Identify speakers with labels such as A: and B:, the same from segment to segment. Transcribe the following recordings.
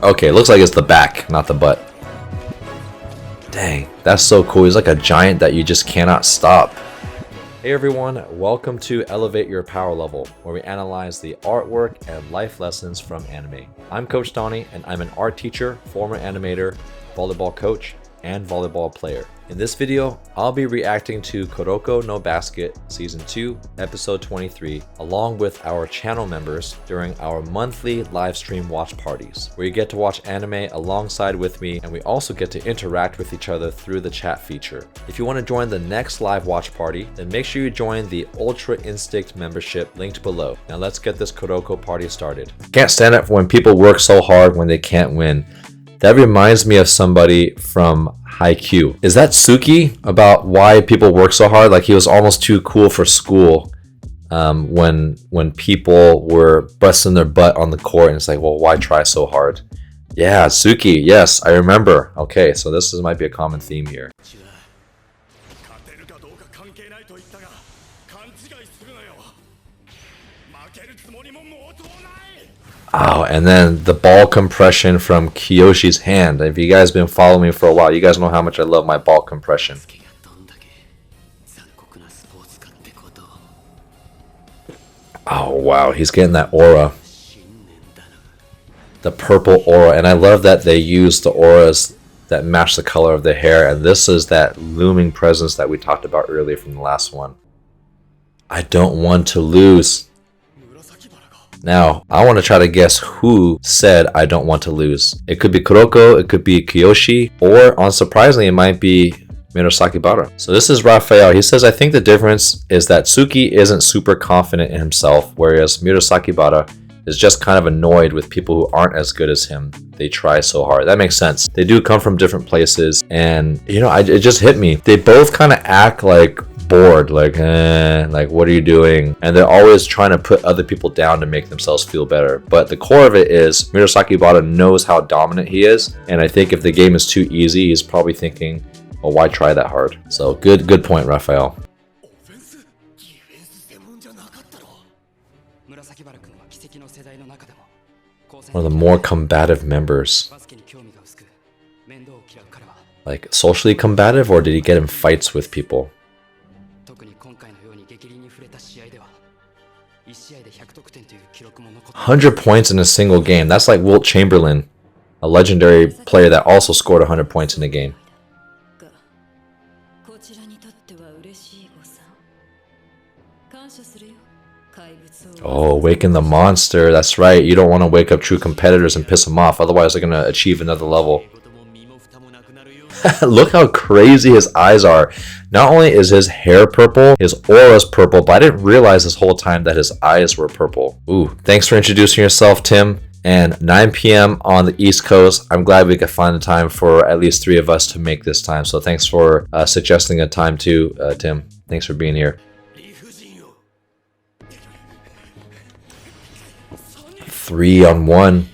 A: Okay, looks like it's the back, not the butt. Dang, that's so cool. He's like a giant that you just cannot stop. Hey everyone, welcome to Elevate Your Power Level, where we analyze the artwork and life lessons from anime. I'm Coach Donnie, and I'm an art teacher, former animator, volleyball coach, and volleyball player. In this video, I'll be reacting to Kuroko no Basket Season 2, Episode 23, along with our channel members during our monthly live stream watch parties, where you get to watch anime alongside with me, and we also get to interact with each other through the chat feature. If you want to join the next live watch party, then make sure you join the Ultra Instinct membership linked below. Now let's get this Kuroko party started. Can't stand it when people work so hard when they can't win. That reminds me of somebody from Haikyuu. Is that Suki about why people work so hard? Like he was almost too cool for school when people were busting their butt on the court, and it's like, well, why try so hard? Yeah, Suki. Yes, I remember. Okay, so might be a common theme here. Oh, and then the ball compression from Kiyoshi's hand. If you guys been following me for a while, you guys know how much I love my ball compression. Oh wow, he's getting that aura. The purple aura, and I love that they use the auras that match the color of the hair, and this is that looming presence that we talked about earlier from the last one. I don't want to lose. Now, I want to try to guess who said I don't want to lose. It could be Kuroko, it could be Kiyoshi, or unsurprisingly, it might be Murasakibara. So this is Raphael. He says, I think the difference is that Tsuki isn't super confident in himself, whereas Murasakibara is just kind of annoyed with people who aren't as good as him. They try so hard. That makes sense. They do come from different places, and you know, it just hit me. They both kind of act like bored, like what are you doing? And they're always trying to put other people down to make themselves feel better. But the core of it is Murasakibara knows how dominant he is, and I think if the game is too easy, he's probably thinking, well, why try that hard? So good point, Raphael. One of the more combative members. Like socially combative, or did he get in fights with people? 100 points in a single game. That's like Wilt Chamberlain, a legendary player that also scored 100 points in a game. Oh, waken the monster. That's right. You don't want to wake up true competitors and piss them off. Otherwise, they're going to achieve another level. Look how crazy his eyes are. Not only is his hair purple, his aura's purple, but I didn't realize this whole time that his eyes were purple. Ooh, thanks for introducing yourself, Tim. And 9 p.m. on the East Coast. I'm glad we could find the time for at least 3 of us to make this time. So thanks for suggesting a time too, Tim. Thanks for being here. 3-on-1.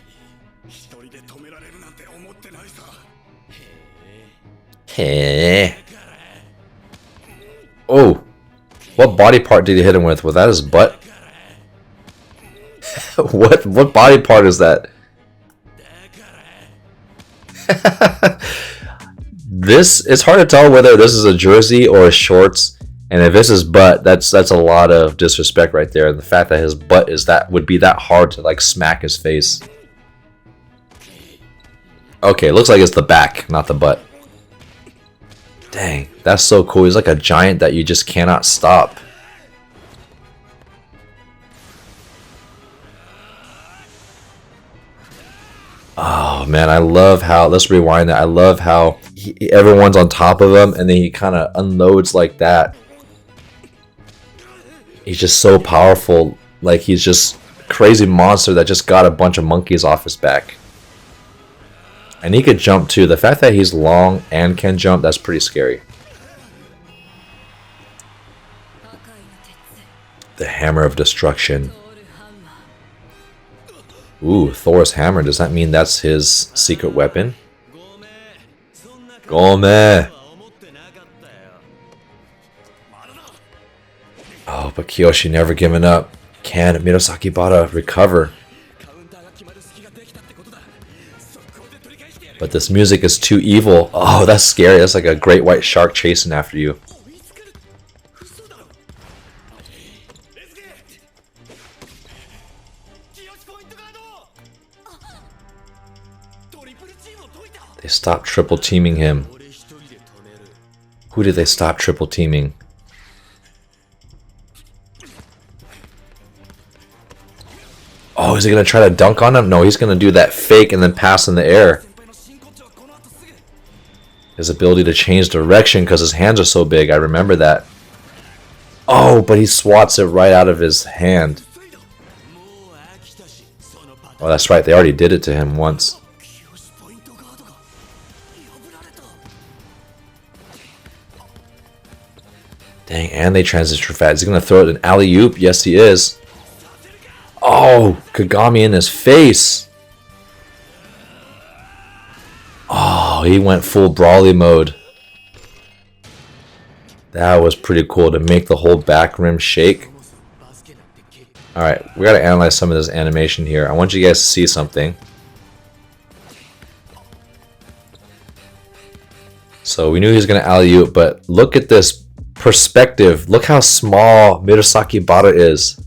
A: Hey. Oh, what body part did he hit him with? Was that his butt? What body part is that? It's hard to tell whether this is a jersey or his shorts, and if this is butt, that's a lot of disrespect right there. And the fact that his butt would be that hard to like smack his face. Okay, looks like it's the back, not the butt. Dang, that's so cool. He's like a giant that you just cannot stop. Oh man, I love how, let's rewind that. I love how everyone's on top of him and then he kind of unloads like that. He's just so powerful. Like he's just a crazy monster that just got a bunch of monkeys off his back. And he could jump too. The fact that he's long and can jump, that's pretty scary. The Hammer of Destruction. Ooh, Thor's hammer. Does that mean that's his secret weapon? Gome! Oh, but Kiyoshi never giving up. Can Murasakibara recover? But this music is too evil. Oh, that's scary. That's like a great white shark chasing after you. They stopped triple teaming him. Who did they stop triple teaming? Oh, is he going to try to dunk on him? No, he's going to do that fake and then pass in the air. His ability to change direction because his hands are so big. I remember that. Oh, but he swats it right out of his hand. Oh, that's right. They already did it to him once. Dang, and they transition fast. Is he going to throw it an alley-oop? Yes, he is. Oh, Kagami in his face. Oh, he went full brawly mode. That was pretty cool to make the whole back rim shake. Alright, we gotta analyze some of this animation here. I want you guys to see something. So we knew he was gonna alley-oop, but look at this perspective. Look how small Murasaki Bata is.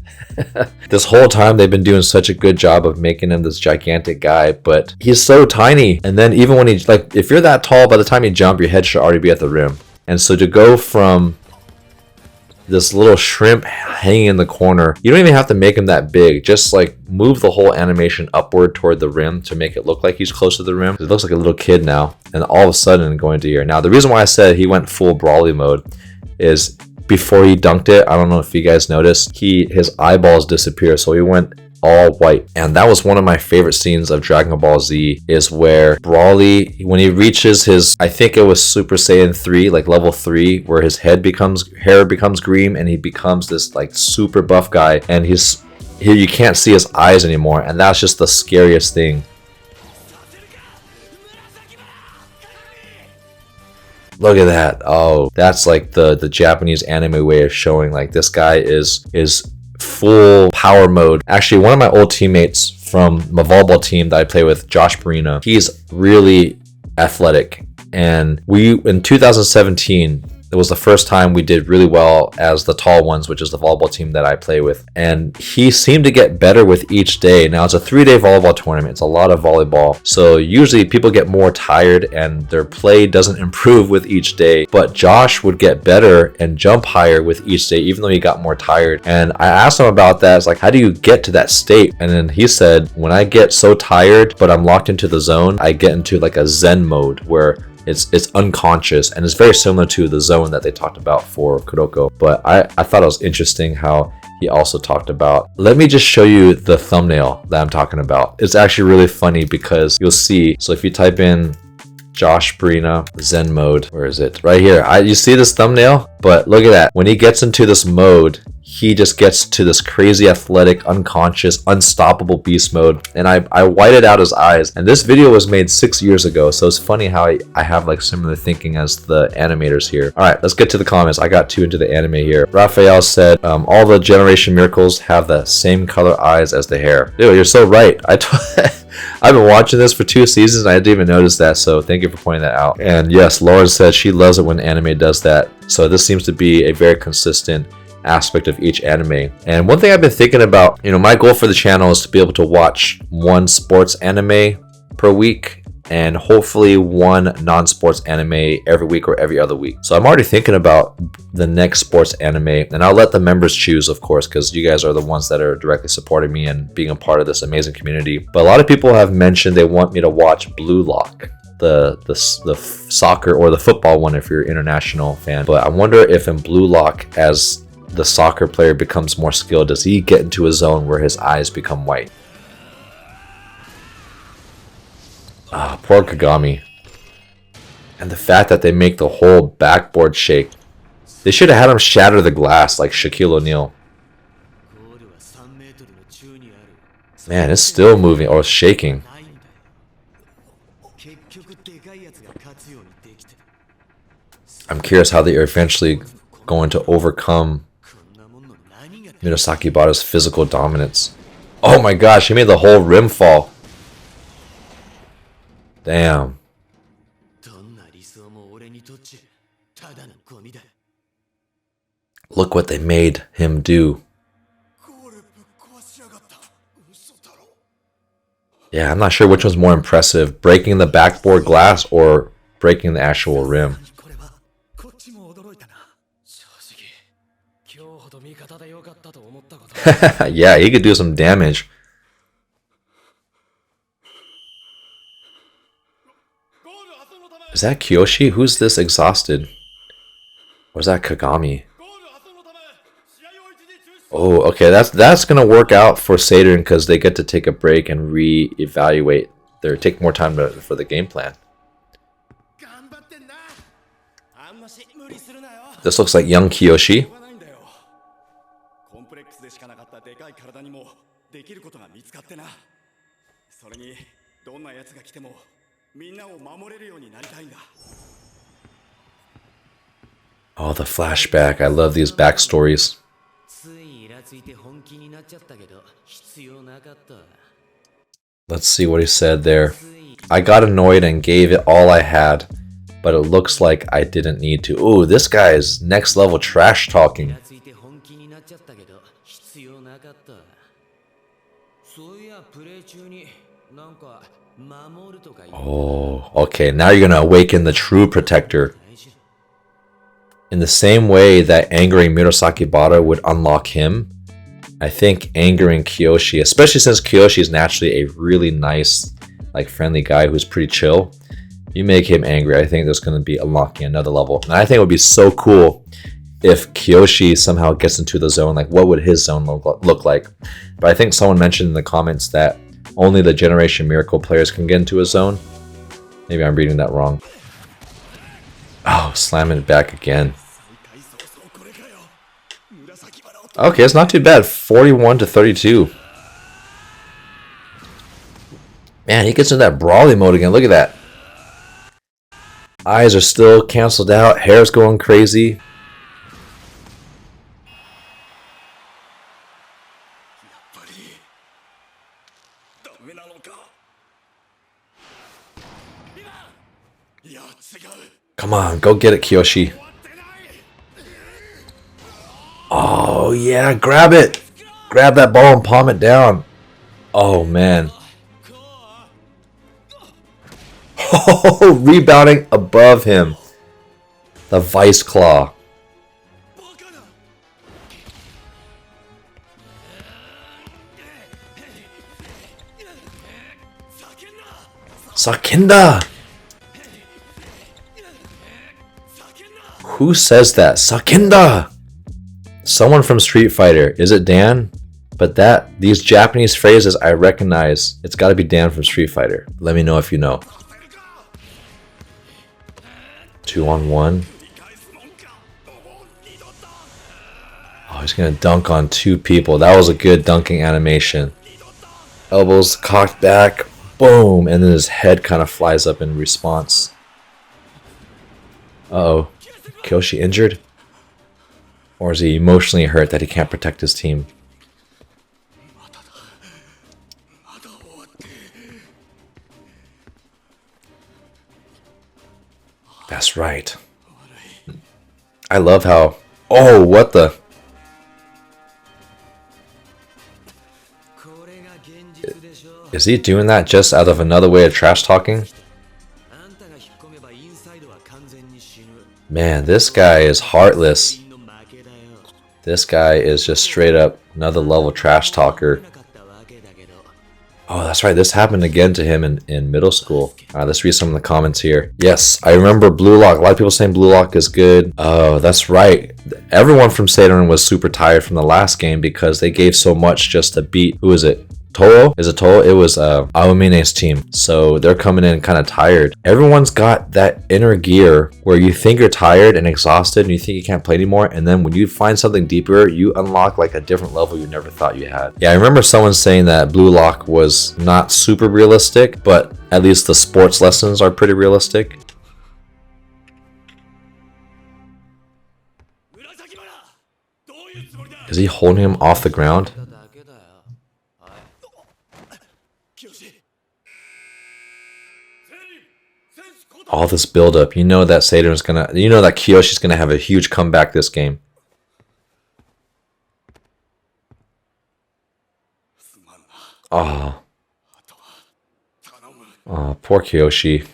A: This whole time they've been doing such a good job of making him this gigantic guy, but he's so tiny. And then even when he, like, if you're that tall, by the time you jump, your head should already be at the rim. And so to go from this little shrimp hanging in the corner, you don't even have to make him that big. Just like move the whole animation upward toward the rim to make it look like he's close to the rim. It looks like a little kid now, and all of a sudden going to here. Now the reason why I said he went full brawly mode is before he dunked it, I don't know if you guys noticed, his eyeballs disappear, so he went all white. And that was one of my favorite scenes of Dragon Ball Z, is where Broly, when he reaches his, I think it was Super Saiyan 3, like level 3, where his hair becomes green and he becomes this like super buff guy, and you can't see his eyes anymore, and that's just the scariest thing. Look at that. Oh, that's like the Japanese anime way of showing like this guy is full power mode. Actually, one of my old teammates from my volleyball team that I play with, Josh Barina, he's really athletic. And in 2017, it was the first time we did really well as the tall ones, which is the volleyball team that I play with. And he seemed to get better with each day. Now, it's a 3-day volleyball tournament. It's a lot of volleyball. So usually people get more tired and their play doesn't improve with each day. But Josh would get better and jump higher with each day, even though he got more tired. And I asked him about that. It's like, how do you get to that state? And then he said, when I get so tired, but I'm locked into the zone, I get into like a Zen mode where it's unconscious, and it's very similar to the zone that they talked about for Kuroko. But I thought it was interesting how he also talked about, let me just show you the thumbnail that I'm talking about. It's actually really funny because you'll see, so if you type in Josh Barina Zen mode, where is it? Right here. You see this thumbnail? But look at that. When he gets into this mode, he just gets to this crazy athletic, unconscious, unstoppable beast mode. And I whited out his eyes. And this video was made 6 years ago. So it's funny how I have like similar thinking as the animators here. All right, let's get to the comments. I got too into the anime here. Raphael said, all the Generation Miracles have the same color eyes as the hair. Dude, you're so right. I've been watching this for 2 seasons and I didn't even notice that, so thank you for pointing that out. And yes, Lauren said she loves it when anime does that. So this seems to be a very consistent aspect of each anime. And one thing I've been thinking about, my goal for the channel is to be able to watch one sports anime per week and hopefully one non-sports anime every week or every other week. So I'm already thinking about the next sports anime, and I'll let the members choose, of course, because you guys are the ones that are directly supporting me and being a part of this amazing community. But a lot of people have mentioned they want me to watch Blue Lock, the soccer or the football one if you're an international fan. But I wonder if in Blue Lock, as the soccer player becomes more skilled, does he get into a zone where his eyes become white? Ah, poor Kagami. And the fact that they make the whole backboard shake. They should have had him shatter the glass like Shaquille O'Neal. Man, it's still moving or shaking. I'm curious how they are eventually going to overcome Murasaki Bata's physical dominance. Oh my gosh, he made the whole rim fall. Damn. Look what they made him do. Yeah, I'm not sure which one's more impressive, breaking the backboard glass or breaking the actual rim. Yeah, he could do some damage. Is that Kyoshi? Who's this exhausted? Or is that Kagami? Oh, okay, that's gonna work out for seirin because they get to take a break and re-evaluate. Take more time for the game plan. This looks like young Kyoshi. Oh, the flashback. I love these backstories. Let's see what he said there. I got annoyed and gave it all I had, but it looks like I didn't need to. Ooh, this guy is next level trash talking. Oh, okay, now you're gonna awaken the true protector. In the same way that angering Murasaki Bada would unlock him, I think angering Kyoshi, especially since Kyoshi is naturally a really nice, like friendly guy who's pretty chill, you make him angry, I think there's going to be unlocking another level. And I think it would be so cool if Kyoshi somehow gets into the zone. Like, what would his zone look like? But I think someone mentioned in the comments that only the Generation Miracle players can get into a zone. Maybe I'm reading that wrong. Oh, slamming it back again. Okay, it's not too bad. 41 to 32. Man, he gets into that brawly mode again. Look at that. Eyes are still canceled out. Hair's going crazy. Come on, go get it, Kyoshi. Oh, yeah, grab it. Grab that ball and palm it down. Oh, man. Oh, rebounding above him. The Vice Claw. Sakinda! Who says that? Sakinda! Someone from Street Fighter. Is it Dan? But these Japanese phrases I recognize. It's got to be Dan from Street Fighter. Let me know if you know. 2-on-1. Oh, he's going to dunk on two people. That was a good dunking animation. Elbows cocked back. Boom. And then his head kind of flies up in response. Uh-oh. Kyoshi injured? Or is he emotionally hurt that he can't protect his team? That's right. I love how... Oh, what the... Is he doing that just out of another way of trash talking? Man, this guy is heartless. This guy is just straight up another level trash talker. Oh, that's right. This happened again to him in middle school. Let's read some of the comments here. Yes, I remember Blue Lock. A lot of people saying Blue Lock is good. Oh, that's right. Everyone from seirin was super tired from the last game because they gave so much just to beat... Who is it? Toho? Is it Toho? It was Aomine's team. So they're coming in kind of tired. Everyone's got that inner gear where you think you're tired and exhausted and you think you can't play anymore. And then when you find something deeper, you unlock like a different level you never thought you had. Yeah, I remember someone saying that Blue Lock was not super realistic, but at least the sports lessons are pretty realistic. Is he holding him off the ground? All this build-up. You know that Seirin's gonna... You know that Kiyoshi's gonna have a huge comeback this game. Oh. Oh, poor Kiyoshi.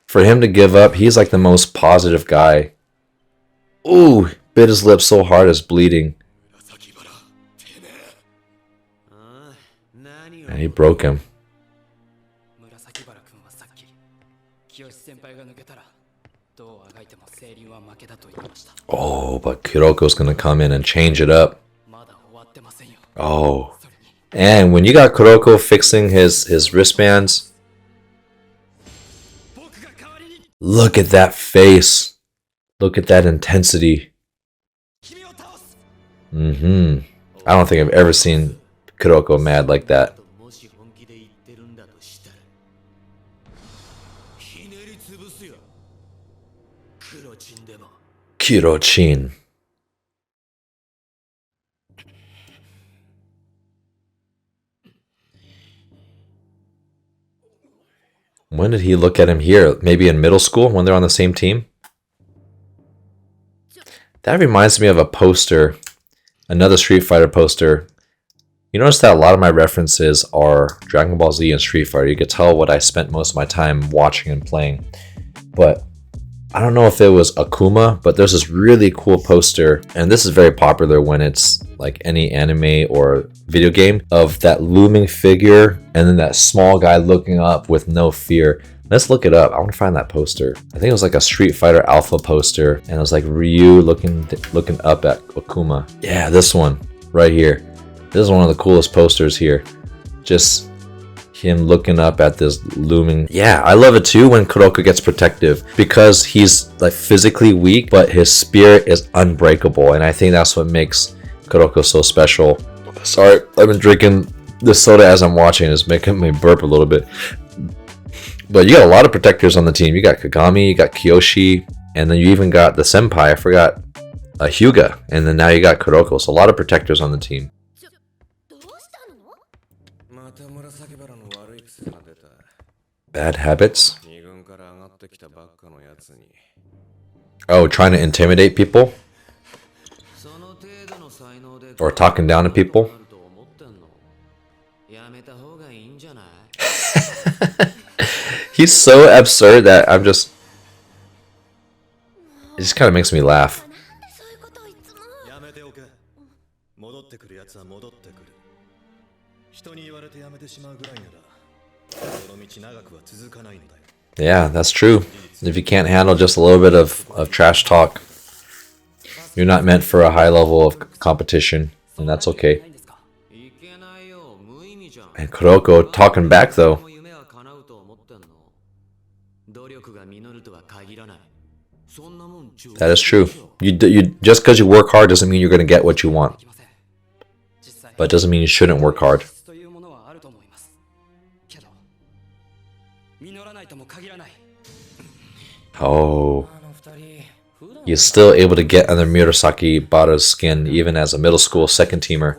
A: For him to give up, he's like the most positive guy. Ooh, bit his lip so hard it's bleeding. And he broke him. Oh, but Kuroko's gonna come in and change it up. Oh. And when you got Kuroko fixing his wristbands, look at that face. Look at that intensity. I don't think I've ever seen Kuroko mad like that. Kirochin. When did he look at him here? Maybe in middle school when they're on the same team? That reminds me of a poster, another Street Fighter poster. You notice that a lot of my references are Dragon Ball Z and Street Fighter. You could tell what I spent most of my time watching and playing. But I don't know if it was Akuma, but there's this really cool poster, and this is very popular when it's like any anime or video game, of that looming figure and then that small guy looking up with no fear. Let's look it up. I want to find that poster. I think it was like a Street Fighter Alpha poster, and it was like Ryu looking up at Akuma. Yeah, this one right here. This is one of the coolest posters here. Just him looking up at this looming. Yeah, I love it too when Kuroko gets protective, because he's like physically weak, but his spirit is unbreakable, and I think that's what makes Kuroko so special. Sorry, I've been drinking this soda as I'm watching. It's making me burp a little bit. But you got a lot of protectors on the team. You got Kagami, you got Kiyoshi, and then you even got the senpai. I forgot Hyuga, and then now you got Kuroko. So a lot of protectors on the team. Bad habits? Oh, trying to intimidate people? Or talking down to people? He's so absurd that I'm just... It just kind of makes me laugh. Yeah, that's true. If you can't handle just a little bit of trash talk, you're not meant for a high level of competition, and that's okay. And Kuroko talking back though. That is true. You just because you work hard doesn't mean you're going to get what you want. But it doesn't mean you shouldn't work hard. Oh. He's still able to get under Murasaki Bara's skin even as a middle school second teamer.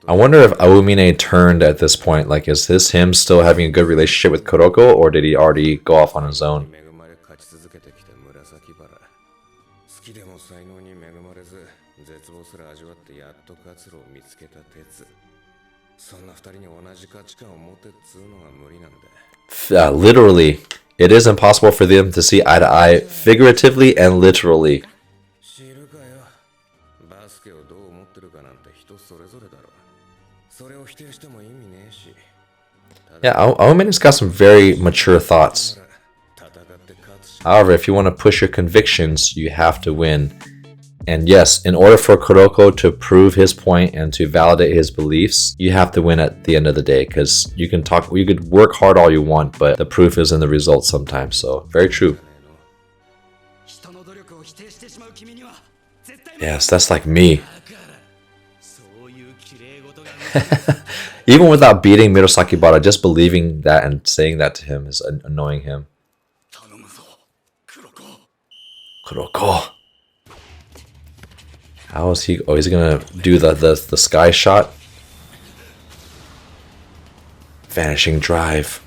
A: I wonder if Aomine turned at this point. Like, is this him still having a good relationship with Kuroko, or did he already go off on his own? Literally, it is impossible for them to see eye to eye, figuratively and literally. Yeah, Aomine's got some very mature thoughts. However, if you want to push your convictions, you have to win. And yes, in order for Kuroko to prove his point and to validate his beliefs, you have to win at the end of the day. Because you could work hard all you want, but the proof is in the results sometimes. So, very true. Yes, that's like me. Even without beating Murasaki Bara, just believing that and saying that to him is annoying him. Kuroko. How is he? Oh, he's gonna do the sky shot. Vanishing drive.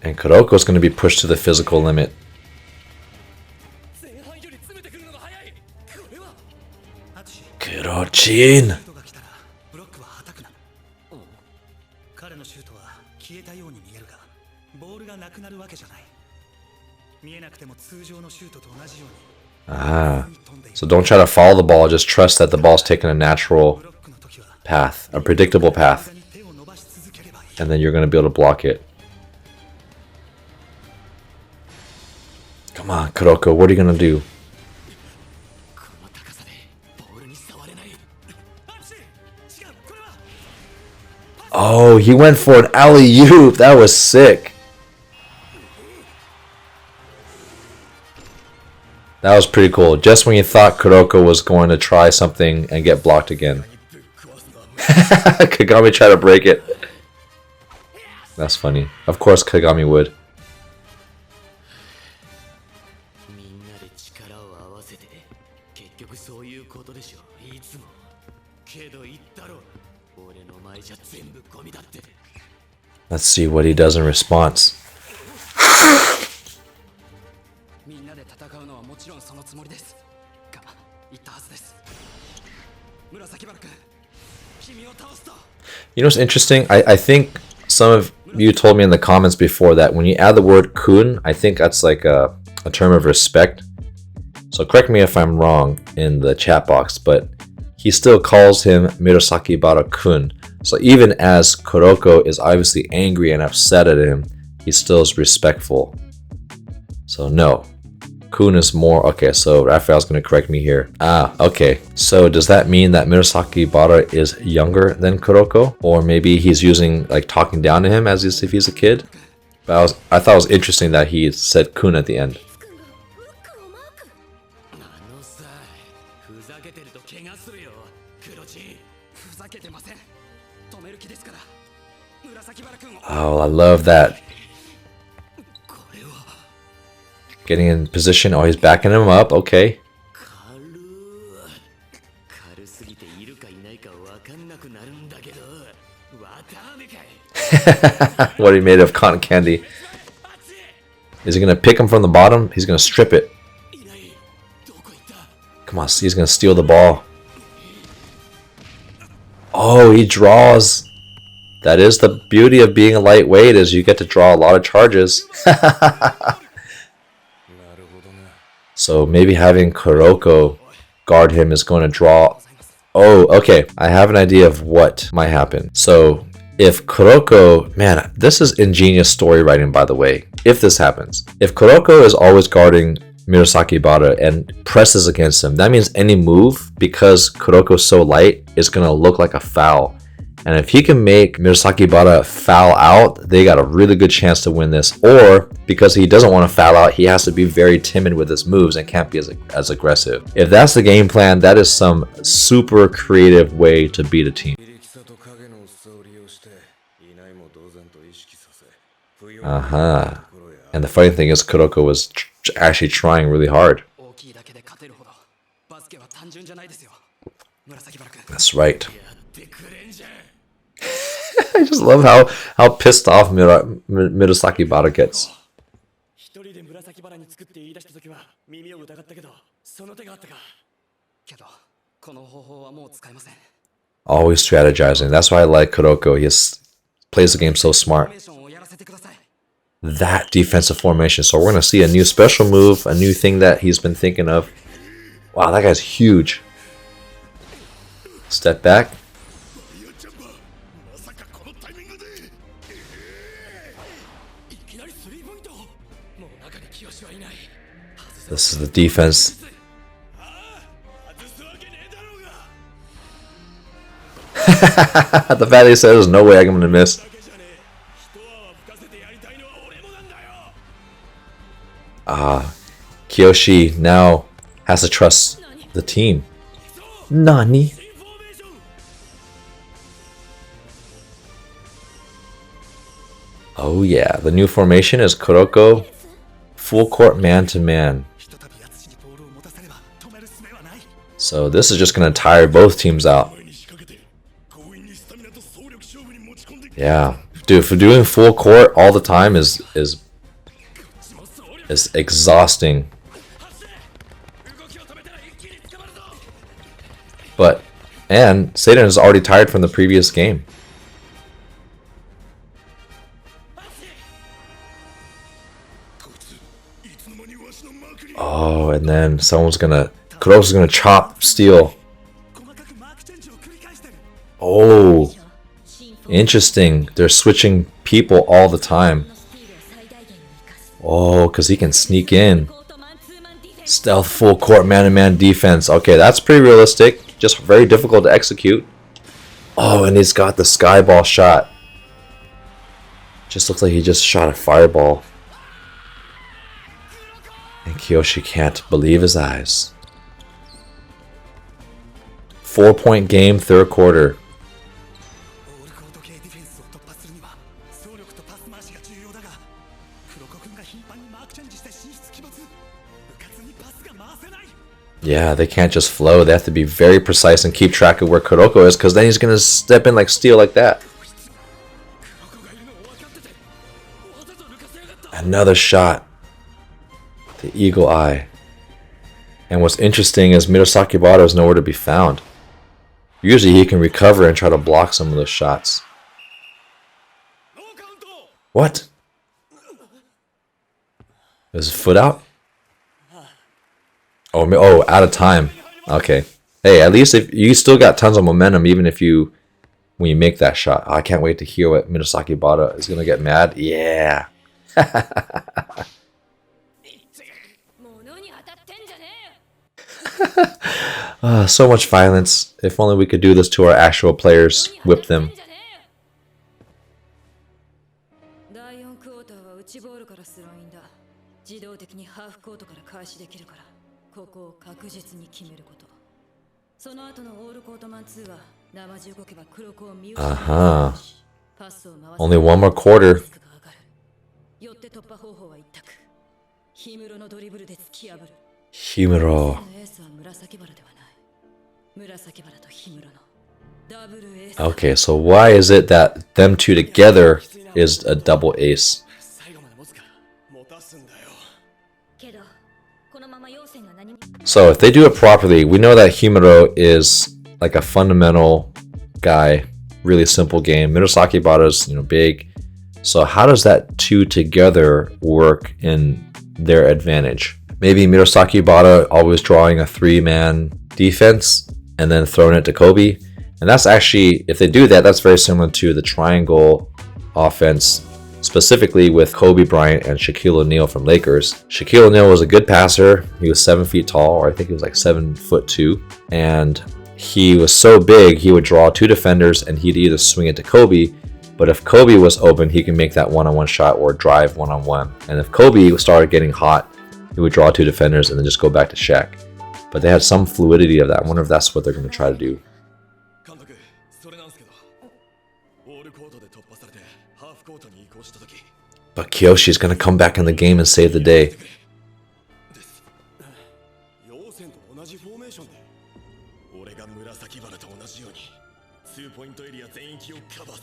A: And Kuroko's gonna be pushed to the physical limit. Kurochin! Ah, so don't try to follow the ball, just trust that the ball's taking a natural path, a predictable path. And then you're going to be able to block it. Come on, Kuroko, what are you going to do? Oh, he went for an alley-oop. That was sick. That was pretty cool. Just when you thought Kuroko was going to try something and get blocked again. Kagami tried to break it. That's funny. Of course Kagami would. Let's see what he does in response. You know what's interesting? I think some of you told me in the comments before that when you add the word kun, I think that's like a term of respect. So correct me if I'm wrong in the chat box, but he still calls him Murasakibara kun. So even as Kuroko is obviously angry and upset at him, he still is respectful. So no, kun is more, okay, so Raphael's going to correct me here. Ah, okay, so does that mean that Murasakibara is younger than Kuroko? Or maybe he's using, like, talking down to him as if he's a kid? But I thought it was interesting that he said kun at the end. Oh, I love that. Getting in position. Oh, he's backing him up. Okay. What he made of cotton candy. Is he going to pick him from the bottom? He's going to strip it. Come on, he's going to steal the ball. Oh, he draws. That is the beauty of being a lightweight, is you get to draw a lot of charges. So maybe having Kuroko guard him is going to draw. Oh, okay. I have an idea of what might happen. So if Kuroko, man, this is ingenious story writing, by the way. If this happens, if Kuroko is always guarding Murasakibara and presses against him, that means any move, because Kuroko's so light, is going to look like a foul. And if he can make Murasakibara foul out, they got a really good chance to win this. Or, because he doesn't want to foul out, he has to be very timid with his moves and can't be as aggressive. If that's the game plan, that is some super creative way to beat a team. And the funny thing is, Kuroko was actually trying really hard. That's right. I just love how pissed off Murasakibara gets. Always strategizing. That's why I like Kuroko. He plays the game so smart. That defensive formation. So we're going to see a new special move, a new thing that he's been thinking of. Wow, that guy's huge. Step back. This is the defense. The fact he said there's no way I'm going to miss. Kiyoshi now has to trust the team. Nani? Oh yeah, the new formation is Kuroko, full court man-to-man. So this is just going to tire both teams out. Yeah, dude, for doing full court all the time is exhausting. And seirin is already tired from the previous game. Oh, and then Kuroko's gonna chop steel. Oh, interesting. They're switching people all the time. Oh, because he can sneak in. Stealth full court man-to-man defense. Okay, that's pretty realistic. Just very difficult to execute. Oh, and he's got the skyball shot. Just looks like he just shot a fireball. And Kiyoshi can't believe his eyes. 4-point game, third quarter. Yeah, they can't just flow. They have to be very precise and keep track of where Kuroko is, because then he's going to step in like steel like that. Another shot. The eagle eye. And what's interesting is Murasaki Bada is nowhere to be found. Usually he can recover and try to block some of those shots. What? Is his foot out? Oh, out of time. Okay. Hey, at least if you still got tons of momentum, even if when you make that shot. Oh, I can't wait to hear what Murasaki Bada is gonna get mad. Yeah. So much violence. If only we could do this to our actual players. Whip them. Only one more quarter. Himuro. Okay, so why is it that them two together is a double ace? So if they do it properly, we know that Himuro is like a fundamental guy, really simple game. Murasaki Bada's, big. So how does that two together work in their advantage? Maybe Murasaki Bada always drawing a 3-man defense and then throwing it to Kobe. And that's actually, if they do that, that's very similar to the triangle offense, specifically with Kobe Bryant and Shaquille O'Neal from Lakers. Shaquille O'Neal was a good passer. He was 7 feet tall, or I think he was like 7'2", and he was so big he would draw 2 defenders and he'd either swing it to Kobe, but if Kobe was open, he could make that one-on-one shot or drive one-on-one. And if Kobe started getting hot, he would draw 2 defenders and then just go back to Shaq. But they had some fluidity of that. I wonder if that's what they're going to try to do. But Kiyoshi's going to come back in the game and save the day.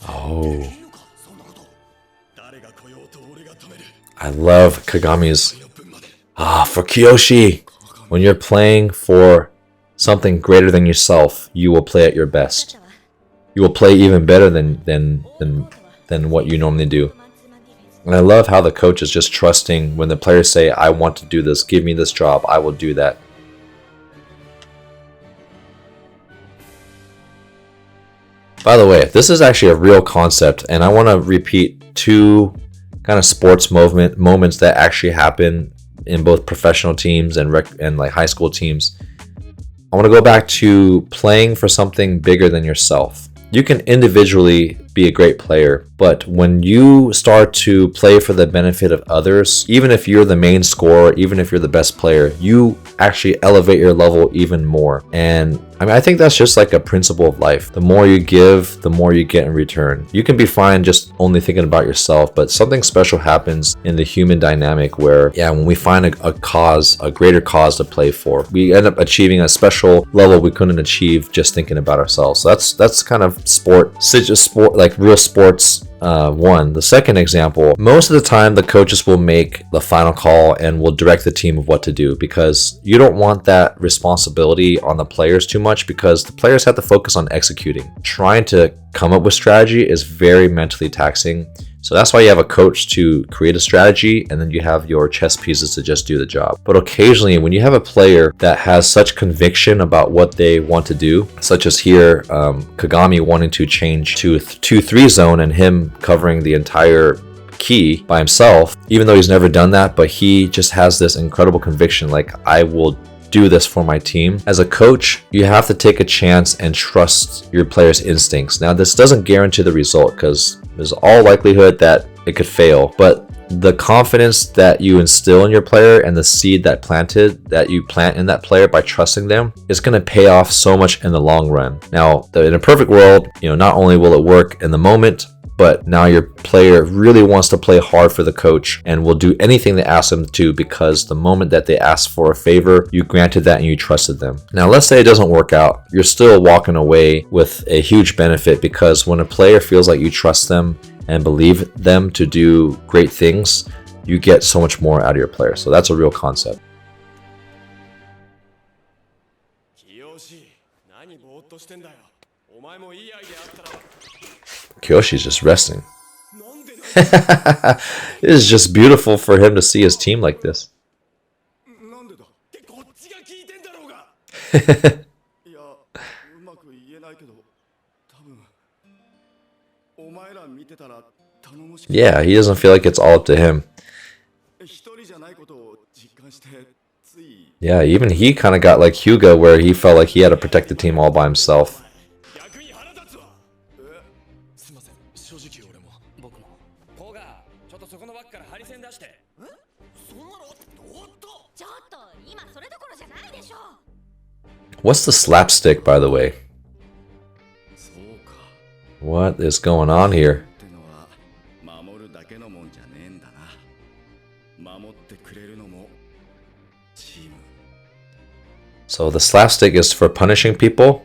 A: Oh. I love Kagami's. For Kiyoshi, when you're playing for something greater than yourself, you will play at your best. You will play even better than what you normally do. And I love how the coach is just trusting when the players say, I want to do this, give me this job, I will do that. By the way, this is actually a real concept, and I want to repeat 2 kind of sports moments that actually happen in both professional teams and like high school teams. I want to go back to playing for something bigger than yourself. You can individually be a great player. But when you start to play for the benefit of others, even if you're the main scorer, even if you're the best player, you actually elevate your level even more. And I mean, I think that's just like a principle of life. The more you give, the more you get in return. You can be fine just only thinking about yourself, but something special happens in the human dynamic where, yeah, when we find a cause, a greater cause to play for, we end up achieving a special level we couldn't achieve just thinking about ourselves. So that's kind of sport, such a sport, like real sports. One. The second example, most of the time the coaches will make the final call and will direct the team of what to do, because you don't want that responsibility on the players too much, because the players have to focus on executing. Trying to come up with strategy is very mentally taxing. So that's why you have a coach to create a strategy, and then you have your chess pieces to just do the job. But occasionally, when you have a player that has such conviction about what they want to do, such as here, Kagami wanting to change to 2-3 zone and him covering the entire key by himself, even though he's never done that, but he just has this incredible conviction, like, I will do this for my team. As a coach, you have to take a chance and trust your players' instincts. Now, this doesn't guarantee the result, because there's all likelihood that it could fail, but the confidence that you instill in your player and the seed that you plant in that player by trusting them is going to pay off so much in the long run. Now, in a perfect world, not only will it work in the moment, but now your player really wants to play hard for the coach and will do anything they ask them to, because the moment that they ask for a favor, you granted that and you trusted them. Now, let's say it doesn't work out. You're still walking away with a huge benefit, because when a player feels like you trust them and believe them to do great things, you get so much more out of your player. So that's a real concept. Kyoshi's just resting. It is just beautiful for him to see his team like this. Yeah, he doesn't feel like it's all up to him. Yeah, even he kind of got like Hyuga, where he felt like he had to protect the team all by himself. What's the slapstick, by the way? What is going on here? So the slapstick is for punishing people?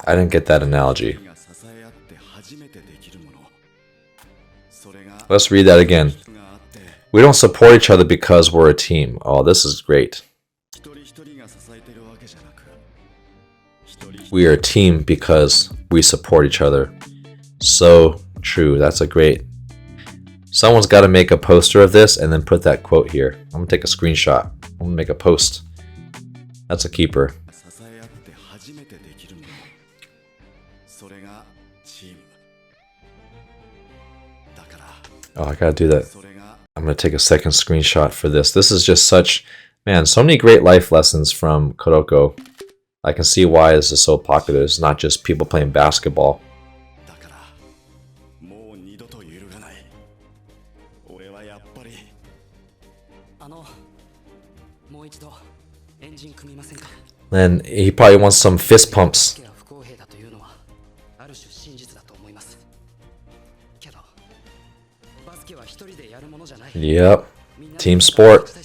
A: I didn't get that analogy. Let's read that again. We don't support each other because we're a team. Oh, this is great. We are a team because we support each other. So true. That's a great... Someone's got to make a poster of this and then put that quote here. I'm going to take a screenshot. I'm going to make a post. That's a keeper. Oh, I got to do that. I'm going to take a second screenshot for this. This is just such... Man, so many great life lessons from Kuroko. I can see why this is so popular. It's not just people playing basketball. Then he probably wants some fist pumps. Yep. Team sport.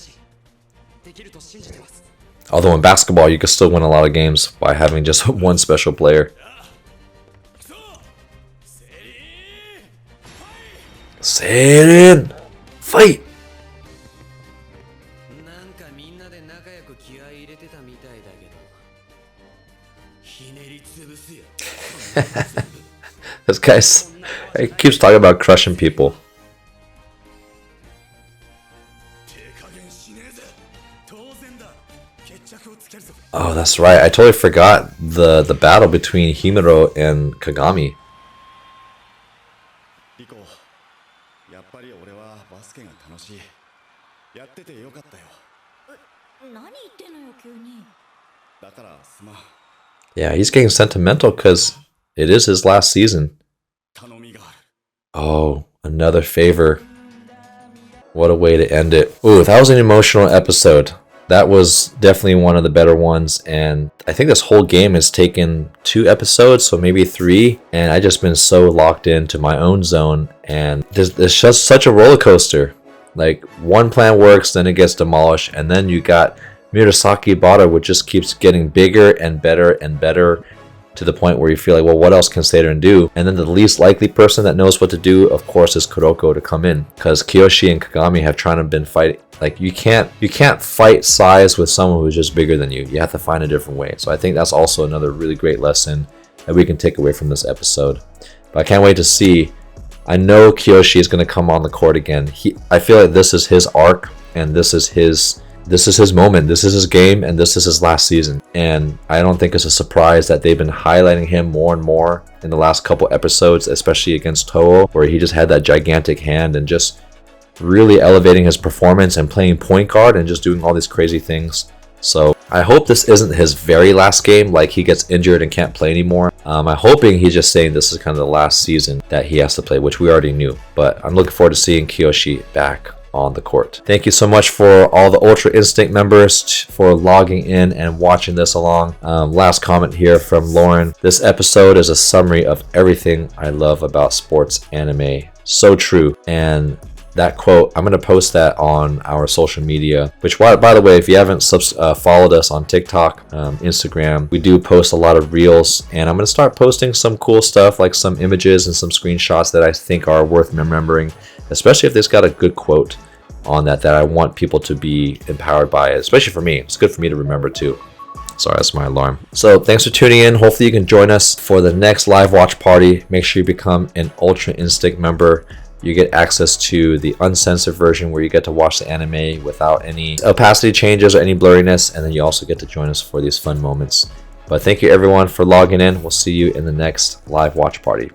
A: Although in basketball, you can still win a lot of games by having just one special player. Seirin! Fight! This guy's... He keeps talking about crushing people. Oh, that's right. I totally forgot the battle between Himuro and Kagami. Yeah, he's getting sentimental because it is his last season. Oh, another favor. What a way to end it. Ooh, that was an emotional episode. That was definitely one of the better ones, and I think this whole game has taken 2 episodes, so maybe 3, and I just been so locked into my own zone, and there's just such a roller coaster. Like, one plan works, then it gets demolished, and then you got Murasaki Bada, which just keeps getting bigger and better, to the point where you feel like, well, what else can seirin do? And then the least likely person that knows what to do, of course, is Kuroko to come in, because Kiyoshi and Kagami have tried to been fighting. Like, you can't fight size with someone who's just bigger than you. You have to find a different way. So I think that's also another really great lesson that we can take away from this episode. But I can't wait to see. I know Kiyoshi is going to come on the court again. I feel like this is his arc, and this is his moment. This is his game, and this is his last season. And I don't think it's a surprise that they've been highlighting him more and more in the last couple episodes, especially against Toho, where he just had that gigantic hand and just really elevating his performance and playing point guard and just doing all these crazy things. So I hope this isn't his very last game, like he gets injured and can't play anymore. I'm hoping he's just saying this is kind of the last season that he has to play, which we already knew. But I'm looking forward to seeing Kiyoshi back on the court. Thank you so much for all the Ultra Instinct members for logging in and watching this along. Last comment here from Lauren. This episode is a summary of everything I love about sports anime. So true. And that quote, I'm going to post that on our social media, which, by the way, if you haven't followed us on TikTok, Instagram, we do post a lot of reels, and I'm going to start posting some cool stuff, like some images and some screenshots that I think are worth remembering, especially if there's got a good quote on that I want people to be empowered by, especially for me. It's good for me to remember too. Sorry, that's my alarm. So thanks for tuning in. Hopefully you can join us for the next live watch party. Make sure you become an Ultra Instinct member. You get access to the uncensored version where you get to watch the anime without any opacity changes or any blurriness, and then you also get to join us for these fun moments. But thank you everyone for logging in. We'll see you in the next live watch party.